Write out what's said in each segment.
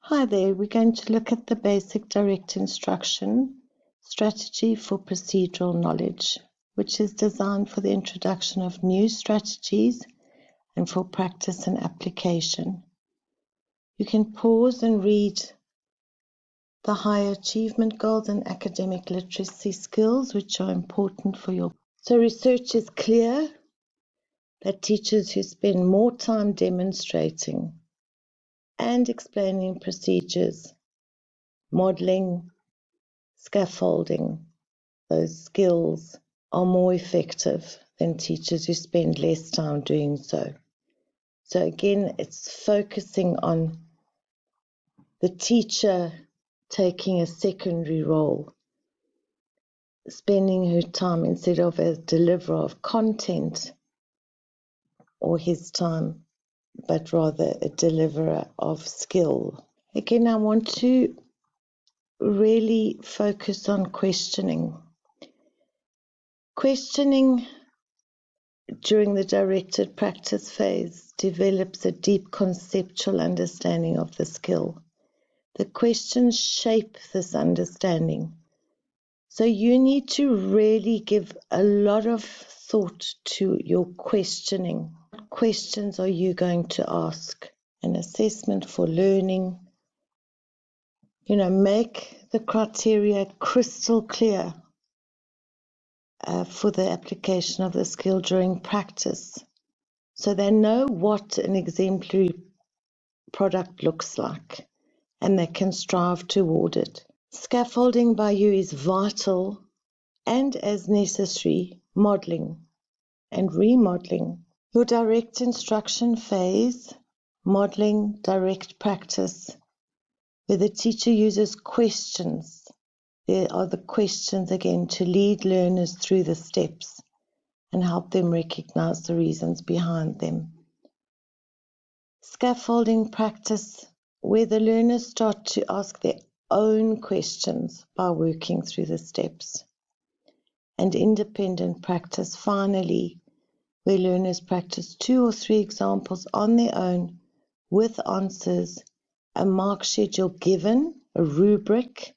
Hi there, we're going to look at the basic direct instruction strategy for procedural knowledge, which is designed for the introduction of new strategies and for practice and application. You can pause and read the high achievement goals and academic literacy skills, which are important for your. So research is clear that teachers who spend more time demonstrating and explaining procedures, modeling, scaffolding, those skills are more effective than teachers who spend less time doing so. So again, it's focusing on the teacher taking a secondary role, spending her time instead of a deliverer of content or his time, but rather a deliverer of skill. Again, I want to really focus on questioning. Questioning during the directed practice phase develops a deep conceptual understanding of the skill. The questions shape this understanding. So you need to really give a lot of thought to your questioning. What questions are you going to ask? An assessment for learning. Make the criteria crystal clear for the application of the skill during practice, so they know what an exemplary product looks like and they can strive toward it. Scaffolding by you is vital and, as necessary, modeling and remodeling. Your direct instruction phase, modeling direct practice, where the teacher uses questions. There are the questions again to lead learners through the steps and help them recognize the reasons behind them. Scaffolding practice, where the learners start to ask their own questions by working through the steps. And independent practice, finally, where learners practice 2 or 3 examples on their own with answers, a mark schedule given, a rubric,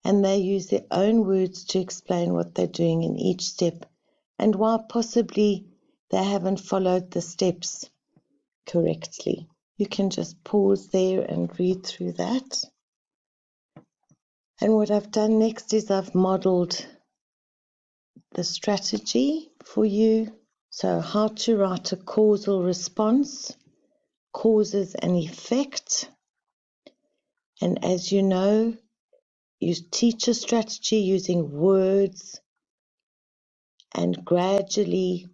and they use their own words to explain what they're doing in each step, and why possibly they haven't followed the steps correctly. You can just pause there and read through that. And what I've done next is I've modeled the strategy for you. So how to write a causal response, causes and effect. And as you know, you teach a strategy using words, and gradually,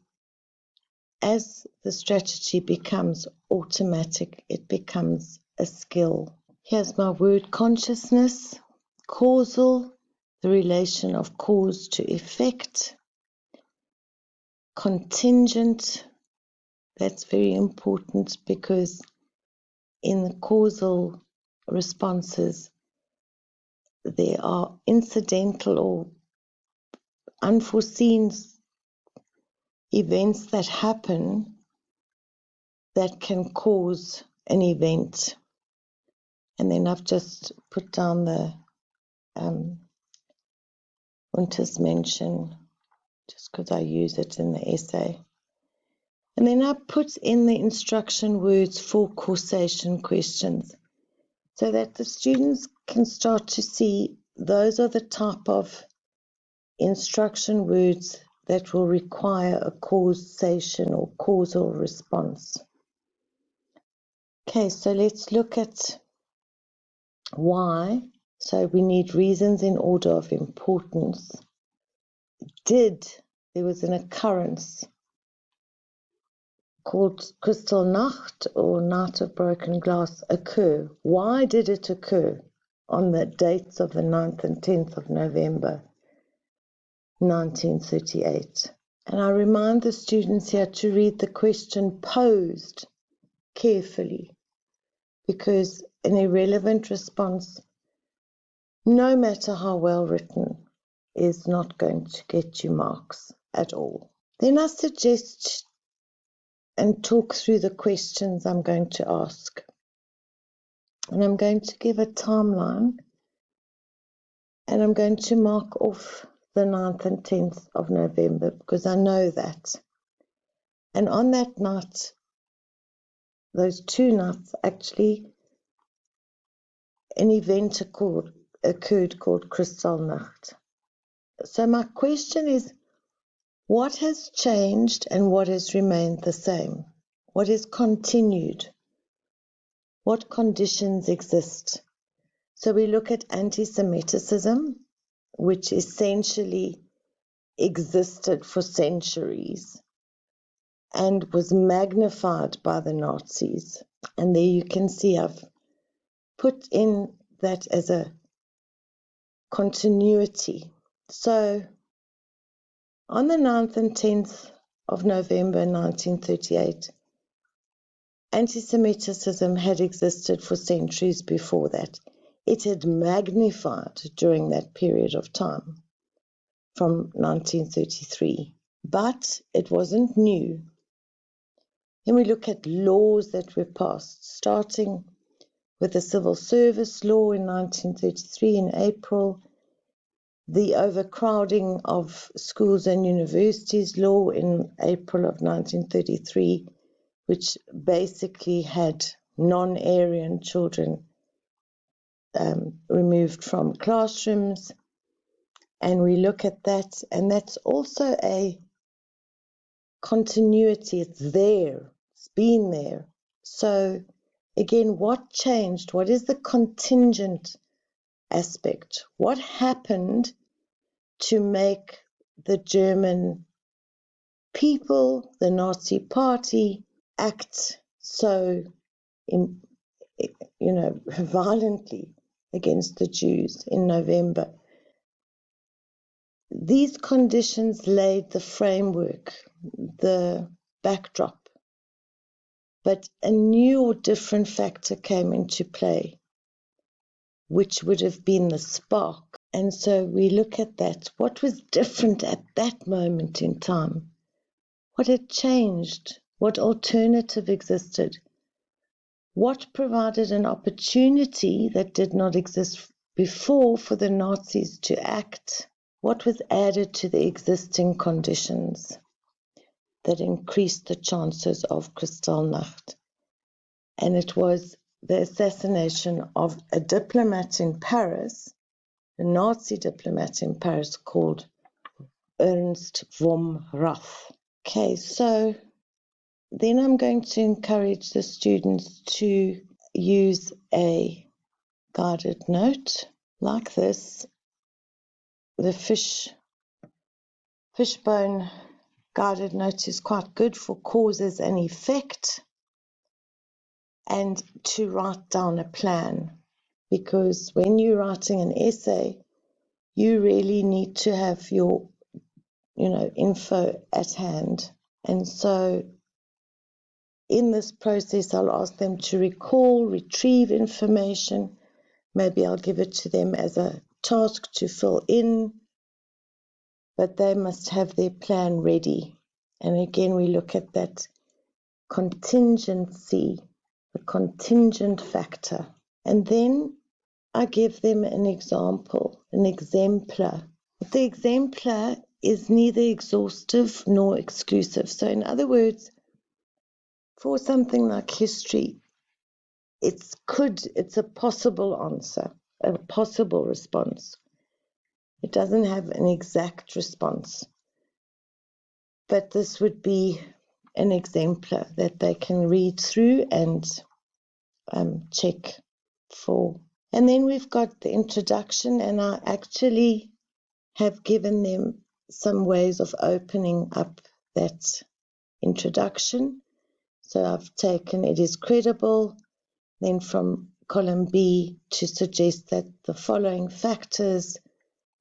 as the strategy becomes automatic, it becomes a skill. Here's my word: consciousness, causal, the relation of cause to effect, contingent, that's very important because in the causal responses, there are incidental or unforeseen events that happen that can cause an event. And then I've just put down the Untersmenschen, just because I use it in the essay. And then I put in the instruction words for causation questions, so that the students can start to see those are the type of instruction words that will require a causation or causal response. Okay, so let's look at why. So we need reasons in order of importance. There was an occurrence called Kristallnacht or Night of Broken Glass occur? Why did it occur on the dates of the 9th and 10th of November 1938? And I remind the students here to read the question posed carefully, because an irrelevant response, no matter how well written, is not going to get you marks at all. Then I suggest and talk through the questions I'm going to ask. And I'm going to give a timeline, and I'm going to mark off the 9th and 10th of November because I know that. And on that night, those 2 nights, actually, an event occurred called Kristallnacht. So my question is, what has changed and what has remained the same? What has continued? What conditions exist? So we look at anti-Semitism, which essentially existed for centuries and was magnified by the Nazis. And there you can see I've put in that as a continuity. So on the 9th and 10th of November 1938, anti-Semitism had existed for centuries before that. It had magnified during that period of time from 1933, but it wasn't new. Then we look at laws that were passed, starting with the Civil Service Law in 1933 in April, the overcrowding of schools and universities law in April of 1933, which basically had non-Aryan children removed from classrooms. And we look at that, and that's also a continuity. It's there. It's been there. So again, what changed? What is the contingent aspect? What happened to make the German people, the Nazi Party, act so, violently against the Jews in November? These conditions laid the framework, the backdrop, but a new or different factor came into play, which would have been the spark. And so we look at that. What was different at that moment in time? What had changed? What alternative existed? What provided an opportunity that did not exist before for the Nazis to act? What was added to the existing conditions that increased the chances of Kristallnacht? And it was the assassination of a diplomat in Paris, a Nazi diplomat in Paris called Ernst vom Rath. Okay, so then I'm going to encourage the students to use a guided note like this. The fishbone guided note is quite good for causes and effect, and to write down a plan, because when you're writing an essay, you really need to have your, info at hand. And so in this process, I'll ask them to recall, retrieve information. Maybe I'll give it to them as a task to fill in, but they must have their plan ready. And again, we look at that contingency, the contingent factor. And then I give them an example, an exemplar. But the exemplar is neither exhaustive nor exclusive. So in other words, for something like history, it's a possible answer, a possible response. It doesn't have an exact response. But this would be an exemplar that they can read through and check for. And then we've got the introduction, and I actually have given them some ways of opening up that introduction. So I've taken it is credible, then from column B to suggest that the following factors,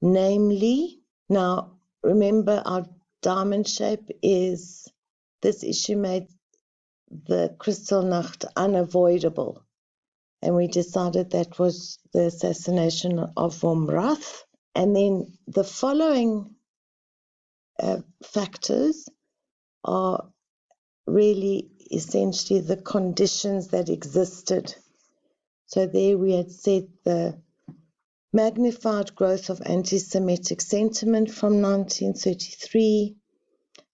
namely, now remember our diamond shape is, this issue made the Kristallnacht unavoidable. And we decided that was the assassination of vom Rath. And then the following factors are really essentially the conditions that existed. So there we had said the magnified growth of anti-Semitic sentiment from 1933,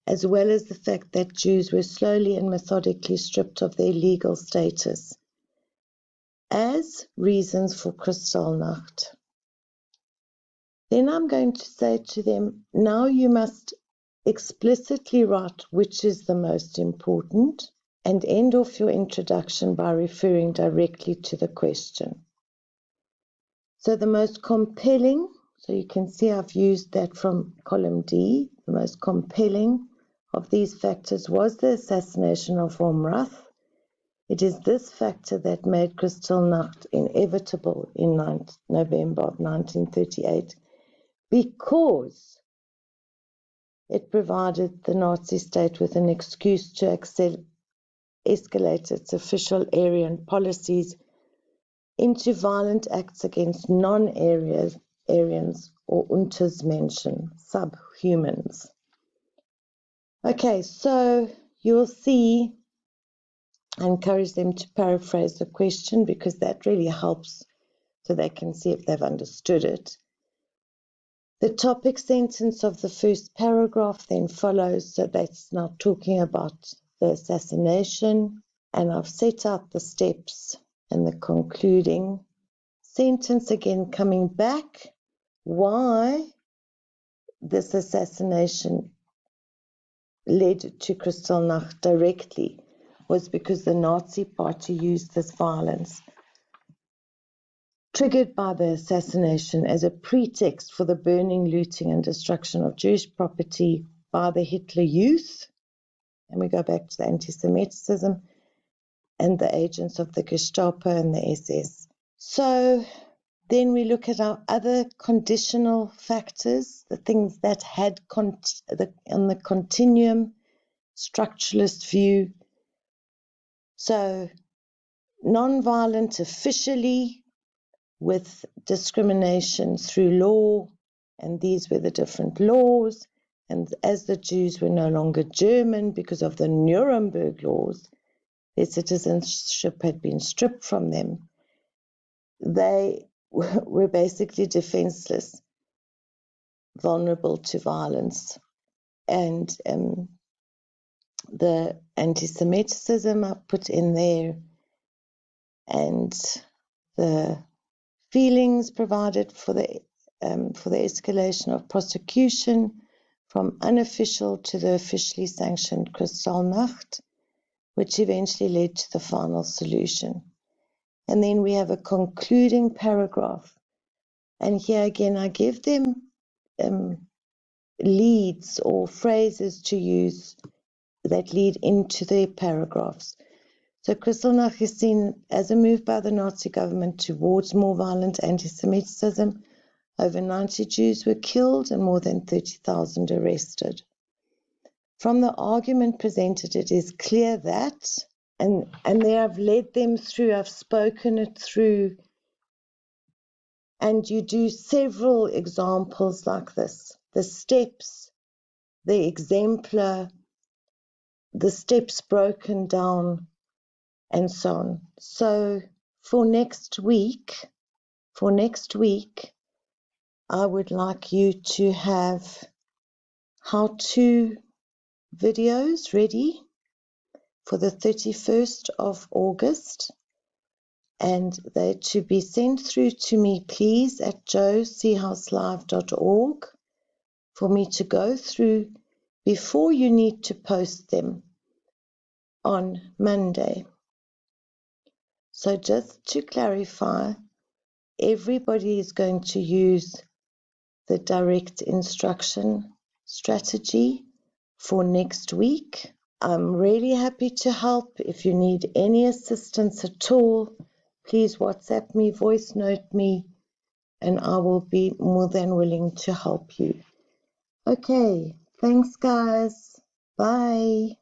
as well as the fact that Jews were slowly and methodically stripped of their legal status, as reasons for Kristallnacht. Then I'm going to say to them, now you must explicitly write which is the most important, and end off your introduction by referring directly to the question. So the most compelling, so you can see I've used that from column D, the most compelling of these factors was the assassination of Omrath. It is this factor that made Kristallnacht inevitable in November of 1938, because it provided the Nazi state with an excuse to escalate its official Aryan policies into violent acts against non-Aryans or Untermenschen, subhumans. Okay, so you'll see, I encourage them to paraphrase the question because that really helps so they can see if they've understood it. The topic sentence of the first paragraph then follows, so that's now talking about the assassination, and I've set out the steps and the concluding sentence again coming back, why this assassination led to Kristallnacht directly was because the Nazi Party used this violence triggered by the assassination as a pretext for the burning, looting and destruction of Jewish property by the Hitler Youth, and we go back to the anti-Semitism and the agents of the Gestapo and the SS. So then we look at our other conditional factors, the things that had on the continuum structuralist view. So non-violent officially with discrimination through law, and these were the different laws. And as the Jews were no longer German because of the Nuremberg laws, their citizenship had been stripped from them. They were basically defenseless, vulnerable to violence. And the anti-Semitism I put in there, and the feelings provided for the escalation of prosecution from unofficial to the officially sanctioned Kristallnacht, which eventually led to the final solution. And then we have a concluding paragraph. And here again, I give them leads or phrases to use that lead into their paragraphs. So Kristallnacht is seen as a move by the Nazi government towards more violent anti-Semitism. Over 90 Jews were killed and more than 30,000 arrested. From the argument presented, it is clear that, and there I've led them through, I've spoken it through, and you do several examples like this. The steps, the exemplar, the steps broken down, and so on. So for next week, I would like you to have how-to videos ready for the 31st of August, and they're to be sent through to me, please, at josehouselive.org for me to go through before you need to post them on Monday. So just to clarify, everybody is going to use the direct instruction strategy for next week. I'm really happy to help. If you need any assistance at all, please WhatsApp me, voice note me, and I will be more than willing to help you. Okay, thanks guys. Bye.